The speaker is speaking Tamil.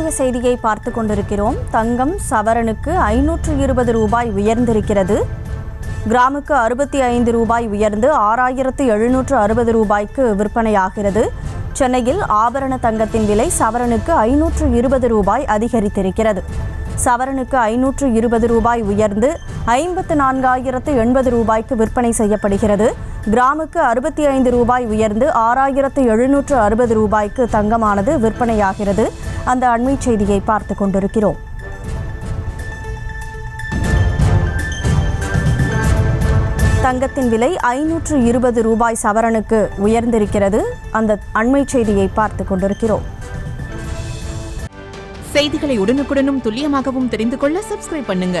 முக்கிய செய்தியை பார்த்து கொண்டிருக்கிறோம். தங்கம் சவரனுக்கு 520 ரூபாய் உயர்ந்திருக்கிறது. கிராமுக்கு 65 ரூபாய் உயர்ந்து 6760 ரூபாய்க்கு விற்பனையாகிறது. சென்னையில் ஆபரண தங்கத்தின் விலை சவரனுக்கு 520 ரூபாய் அதிகரித்திருக்கிறது. சவரனுக்கு 520 ரூபாய் உயர்ந்து 54,080 ரூபாய்க்கு விற்பனை செய்யப்படுகிறது. கிராமுக்கு 65 ரூபாய் உயர்ந்து 6760 ரூபாய்க்கு தங்கமானது விற்பனையாகிறது. அந்த அண்மை செய்தியை பார்த்து கொண்டிருக்கிறோம். தங்கத்தின் விலை 520 ரூபாய் சவரனுக்கு உயர்ந்திருக்கிறது. அந்த அண்மை செய்தியை பார்த்து கொண்டிருக்கிறோம். செய்திகளை உடனுக்குடனும் துல்லியமாகவும் தெரிந்து கொள்ள சப்ஸ்கிரைப் பண்ணுங்க.